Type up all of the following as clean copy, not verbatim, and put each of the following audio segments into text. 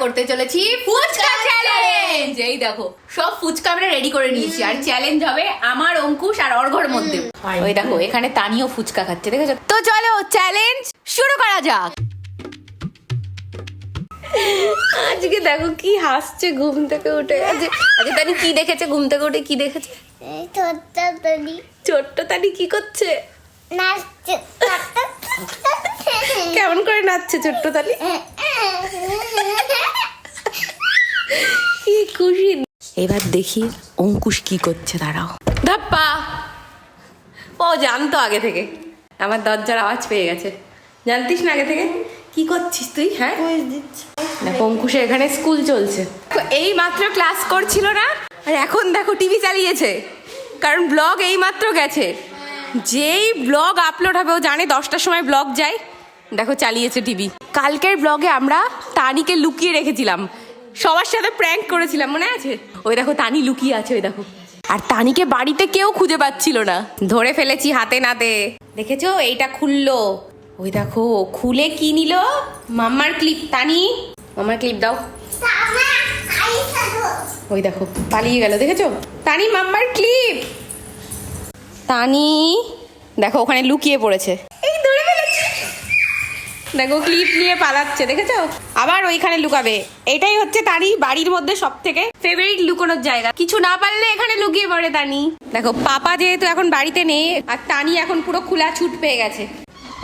করতে চলেছি ফুচকা চ্যালেঞ্জ। এই দেখো সব ফুচকা আমরা রেডি করে নিয়েছি, আর চ্যালেঞ্জ হবে আমার, অঙ্কুশ আর অর্ঘর মধ্যে। ওই দেখো এখানে তানিও ফুচকা খাচ্ছে, দেখেছো? তো চলো চ্যালেঞ্জ শুরু করা যাক। আজকে দেখো কি হাসছে ঘুম থেকে উঠে। আজকে তানি কি দেখেছে ঘুম থেকে উঠে? কি দেখেছে? ছোট্ট তানি কি করছে? নাচছে। কেমন করে নাচছে ছোট্ট তানি? কি খুশি। এবার দেখি অঙ্কুশ কি করছে, দাঁড়াও। ধাপ্পা। ও জানতো আগে থেকে, আমার দরজার আওয়াজ পেয়ে গেছে। জানতিস না আগে থেকে? কি করছিস তুই? হ্যাঁ দেখো অঙ্কুশে এখানে স্কুল চলছে, এই মাত্র ক্লাস করছিল না, আর এখন দেখো টিভি চালিয়েছে, কারণ ব্লগ এই মাত্র গেছে। যেই ব্লগ আপলোড হবে ও জানে 10টার সময় ব্লগ যায়, দেখো চালিয়েছে টিভি। কালকের ব্লগে আমরা তানিকে লুকিয়ে রেখেছিলাম, সবার সাথে প্র্যাঙ্ক করেছিলাম, মনে আছে? ওই দেখো তানি লুকিয়ে আছে, ওই দেখো। আর তানিকে বাড়িতে কেউ খুঁজে পাচ্ছিল না, ধরে ফেলেছি হাতে নাতে। দেখেছো এইটা খুললো, ওই দেখো খুলে কি নিল? মাম্মার ক্লিপ। তানি মাম্মার ক্লিপ দাও। ওই দেখো পালিয়ে গেল, দেখেছো? তানি মাম্মার ক্লিপ। তানি দেখো ওখানে লুকিয়ে পড়েছে, এই ধরে ফেলেছে। দেখো ক্লিপ নিয়ে পালাচ্ছে, দেখেছো? আবার ওইখানে লুকাবে। এটাই হচ্ছে তানি বাড়ির মধ্যে সব থেকে ফেভারিট লুকোনোর জায়গা। কিছু না পারলে এখানে লুকিয়ে পড়ে তানি। দেখো পাপা যেহেতু এখন বাড়িতে নেই, আর তানি এখন পুরো খোলা ছুট পেয়ে গেছে।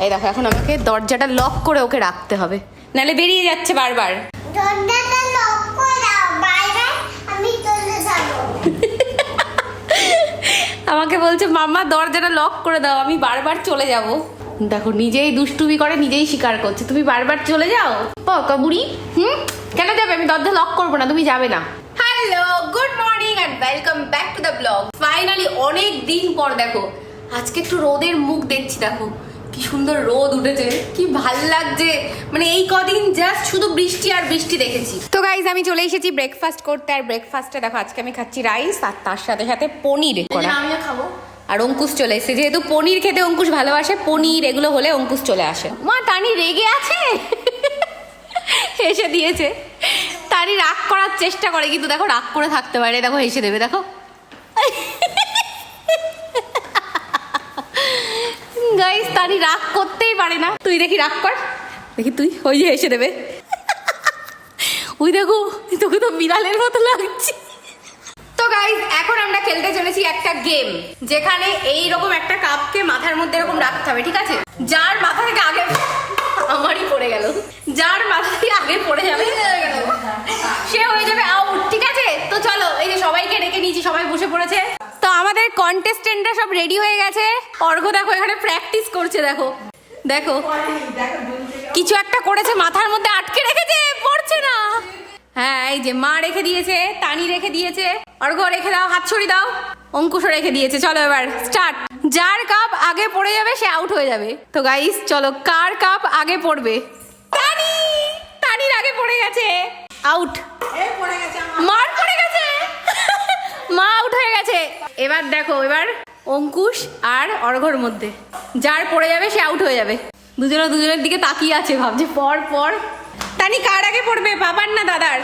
এই দেখো এখন আমাকে দরজাটা লক করে ওকে রাখতে হবে, নাহলে বেরিয়ে যাচ্ছে বারবার। দরজাটা লক করে দাও, বাইরে আমি চলে যাব। আমাকে বলছে মাম্মা দরজাটা লক করে দাও, আমি বারবার চলে যাব। দেখো নিজেই দুষ্টুমি করে নিজেই স্বীকার করছে, তুমি বারবার চলে যাও কাবুরি। কেন যাবে? আমি দরজা লক করবো না, তুমি যাবে না। Hello, good morning and welcome back to the blog. Finally অনেক দিন পর দেখো আজকে একটু রোদের মুখ দেখছি। দেখো কি সুন্দর রোদ উঠেছে, কি ভাল লাগছে। মানে এই কদিন জাস্ট শুধু বৃষ্টি আর বৃষ্টি দেখেছি। তো গাইজ আমি চলে এসেছি ব্রেকফাস্ট করতে, আর ব্রেকফাস্টে দেখো আজকে আমি খাচ্ছি রাইস, আর তার সাথে সাথে পনির করা। আমিও খাবো। আর অঙ্কুশ চলে এসেছে, যেহেতু পনির খেতে অঙ্কুশ ভালোবাসে, পনির এগুলো হলে অঙ্কুশ চলে আসে। মা তানি রেগে আছে, হেসে দিয়েছে। তানি রাগ করার চেষ্টা করে, কিন্তু দেখো রাগ করে থাকতে পারে, দেখো হেসে দেবে, দেখো। গাইস তানি রাগ করতেই পারে না। তুই দেখি রাগ কর, দেখি তুই, ওই যে হেসে দেবে। ওই দেখো তোকে তো বিড়ালের মতো লাগছে। তো গাইস এখন আমরা খেলতে চলেছি একটা গেম, যেখানে এইরকম একটা কাপকে মাথার মধ্যে এরকম রাখতে হবে, ঠিক আছে? যার মাথা থেকে আগে, আমারই পড়ে গেল, যার মাথা থেকে আগে পড়ে যাবে সে হয়ে যাবে আউট, ঠিক আছে? তো চলো, এই যে সবাইকে ডেকে নিয়েছি, সবাই বসে পড়েছে। তো আমাদের কন্টেস্টেন্টরা সব রেডি হয়ে গেছে। অর্ঘ দেখো এখানে প্র্যাকটিস করছে, দেখো দেখো কিছু একটা করেছে, মাথার মধ্যে আটকে রেখেছে, পড়ছে না। হ্যাঁ এই যে মা রেখে দিয়েছে, তানি রেখে দিয়েছে, অর্ঘ রেখে দাও, হাত ছড়ি দাও, অঙ্কুশও রেখে দিয়েছে। চলো এবার স্টার্ট। যার কাপ আগে পড়ে যাবে সে আউট হয়ে যাবে। তো গাইস চলো, কার কাপ আগে পড়বে? তানি, তানির আগে পড়ে গেছে, আউট। মার পড়ে গেছে, মা আউট হয়ে গেছে। এবার দেখো, এবার অঙ্কুশ আর অর্ঘর মধ্যে যার পড়ে যাবে সে আউট হয়ে যাবে। দুজনে দুজনের দিকে তাকিয়ে আছে, ভাবছে পর পর। তানি কার আগে পড়বে, বাবার না দাদার?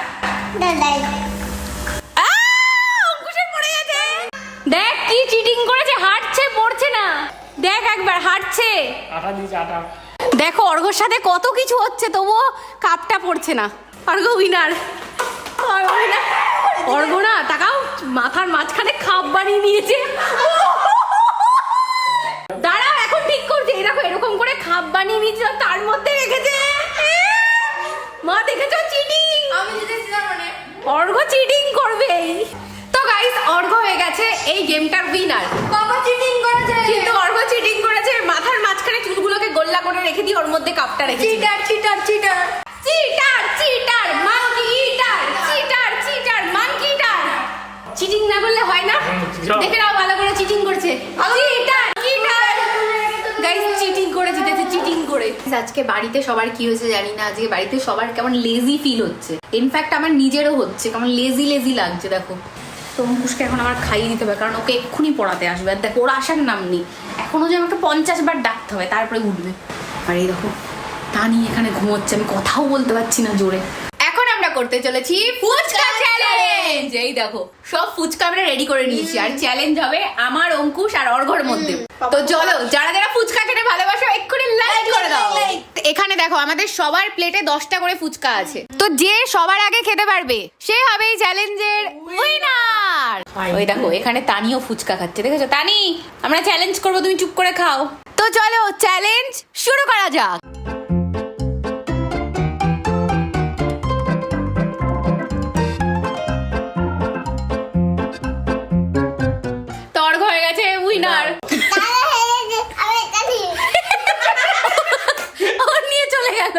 দাদাই। অঙ্কুশের পড়ে গেছে। দেখ কি চিটিং করেছে, হাঁটছে পড়ছে না। দেখ একবার হাঁটছে, দেখো অর্ঘর সাথে কত কিছু হচ্ছে, তবুও কাপটা পড়ছে না। অর্ঘ উইনার। অর্ঘ না তাকাও, মাথার মাঝখানে খাপ বানিয়ে নিয়েছে। দাঁড়াও এখন ঠিক করছে, এরকম এরকম করে খাপ বানিয়ে নিয়েছে, তার মধ্যে রেখেছে। মা দেখেছো চিটিং? আমি জিতেছিলাম, মানে অর্ঘ চিটিং করবে। তো গাইস অর্ঘ হয়ে গেছে এই গেমটার উইনার। বাবা চিটিং করেছে, কিন্তু অর্ঘ চিটিং করেছে, মাথার মাঝখানে চুলগুলোকে গোল্লা করে রেখে দিয়ে ওর মধ্যে কাপটা রেখেছে। Cheater cheater cheater cheater cheater monkey eater, cheater cheater monkey eater. Cheating না করলে হয় না, দেখে নাও ভালো করে চিটিং করছে। চিটার চিটার গাইস চিটিং করে জিতেছে, চিটিং করে। আজকে বাড়িতে সবার কি হয়েছে জানি না, আজকে বাড়িতে সবার কেমন লেজি ফিল হচ্ছে। ইনফ্যাক্ট আমার নিজেরও হচ্ছে, কেমন লেজি লেজি লাগছে। দেখো তো অঙ্কুশকে এখন আমার খাইয়ে দিতে হবে, কারণ ওকে এক্ষুনি পড়াতে আসবে। আর দেখো ওর আসার নাম নেই, এখনো যে আমাকে 50 বার ডাকতে হবে তারপরে উঠবে। আর এই দেখো তানি এখানে ঘুমোচ্ছে, আমি কথাও বলতে পারছি না জোরে। এখন আমরা করতে চলেছি ফুচকা চ্যালেঞ্জ। এই দেখো সব ফুচকা আমরা রেডি করে নিয়েছি, আর চ্যালেঞ্জ হবে আমার, অঙ্কুশ আর অর্ঘর মধ্যে। তো চলো, যারা যারা ফুচকা খেতে ভালোবাসো এক্ষুনি লাইক করে দাও। এখানে দেখো আমাদের সবার প্লেটে 10টা করে ফুচকা আছে, তো যে সবার আগে খেতে পারবে সে হবে এই চ্যালেঞ্জের উইনার। ওই দেখো এখানে তানিও ফুচকা খাচ্ছে, দেখেছো? তানি, আমরা চ্যালেঞ্জ করবো, তুমি চুপ করে খাও। তো চলো চ্যালেঞ্জ শুরু করা যাক। তর্ক হয়ে গেছে উইনার, ওর নিয়ে চলে গেল।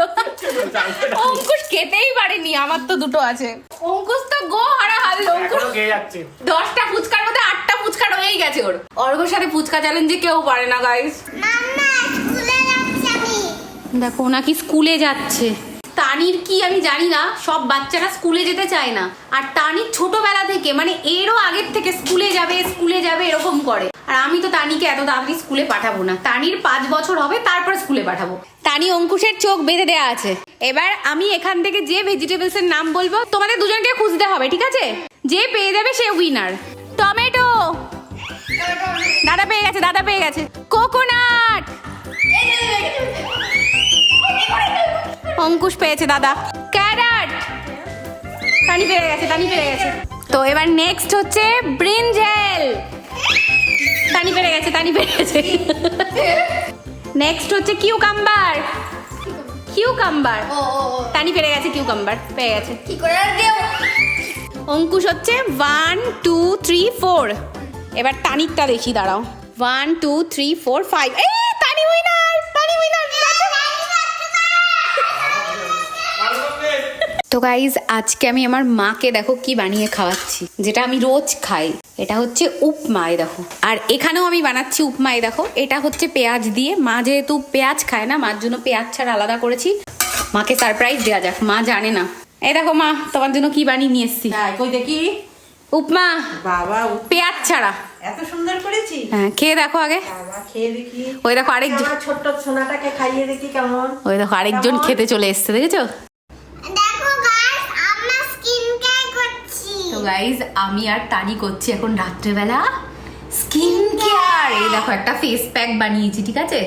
অঙ্কুশ খেতেই পারেনি, আমার তো দুটো আছে। অঙ্কুশ তো গো হারা হারলো। অঙ্কুশ 10টা ফুচকার মধ্যে 8টা ফুচকা রয়েই গেছে ওর। অর্ঘর সাথে ফুচকা চ্যালেঞ্জে কেউ পারে না গাইস। দেখো নাকি স্কুলে যাচ্ছে। তানির কি আমি জানি না, সব বাচ্চারা স্কুলে যেতে চায় না, আর তানির ছোটবেলা থেকে মানে এরও আগের থেকে স্কুলে যাবে এরকম করে। আর আমি তো তানিকে এত তাড়াতাড়ি স্কুলে পাঠাবো না, তানির 5 বছর হবে তারপর স্কুলে পাঠাবো। তানি অঙ্কুশের চোখ বেঁধে দেওয়া আছে। এবার আমি এখান থেকে যে ভেজিটেবলস এর নাম বলবো তোমাদের দুজনকে খুঁজতে হবে, ঠিক আছে? যে পেয়ে যাবে সে উইনার। টমেটো, দাদা পেয়ে গেছে। কোকোনাট, অঙ্কুশ পেয়েছে দাদা। ক্যারট, তানি পেয়ে গেছে। তো এবার নেক্সট হচ্ছে ব্রিঞ্জেল, তানি পেয়ে গেছে। নেক্সট হচ্ছে কিউকাম্বার, তানি পেয়ে গেছে, পেয়ে গেছে। অঙ্কুশ হচ্ছে 1 2 3 4। এবার তানিরটা দেখি, দাঁড়াও। 1 2 3 4 5। তানি উইনার। তো গাইজ আজকে আমি আমার মাকে দেখো কি বানিয়ে খাওয়াচ্ছি, যেটা আমি রোজ খাই। এটা হচ্ছে উপমা, দেখো। আর এখানেও আমি বানাচ্ছি উপমা, দেখো। এটা হচ্ছে পেঁয়াজ দিয়ে, মা যেহেতু পেঁয়াজ খায় না, মার জন্য পেঁয়াজ ছাড়া আলাদা করেছি। মাকে সারপ্রাইজ দেওয়া যাক, মা জানে না। এই দেখো মা, তোমার জন্য কি বানিয়ে নিয়ে এসছি। কই দেখি। উপমা, বাবা পেঁয়াজ ছাড়া। এত সুন্দর করেছি। হ্যাঁ, খেয়ে দেখো আগে। বাবা খেয়ে দেখি। ওই দেখো আরেকজন, আমার ছোট্ট সোনাটাকে খাইয়ে দেখি কেমন। ওই দেখো আরেকজন খেতে চলে এসছে, দেখেছো? তো গাইজ আমি আর তানি করছি এখন রাত্রেবেলা স্কিন কেয়ার। এই দেখো একটা ফেস প্যাক বানিয়েছি, ঠিক আছে?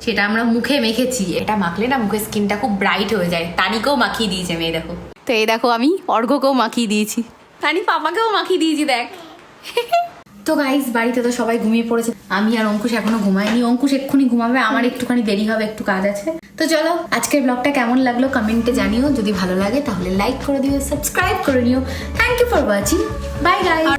সেটা আমরা মুখে মেখেছি। এটা মাখলে না মুখের স্কিনটা খুব ব্রাইট হয়ে যায়। তানিকেও মাখিয়ে দিয়েছে মেয়ে, দেখো। তো এই দেখো আমি অর্ঘকেও মাখিয়ে দিয়েছি, তানি পাপাকেও মাখিয়ে দিয়েছি, দেখ। তো গাইজ বাড়িতে তো সবাই ঘুমিয়ে পড়েছে, আমি আর অঙ্কুশ এখনো ঘুমাইনি। অঙ্কুশ এক্ষুনি ঘুমাবে, আমার একটুখানি দেরি হবে, একটু কাজ আছে। তো চলো, আজকের ব্লগটা কেমন লাগলো কমেন্টে জানিও। যদি ভালো লাগে তাহলে লাইক করে দিও, সাবস্ক্রাইব করে নিও। Thank you for watching, bye guys.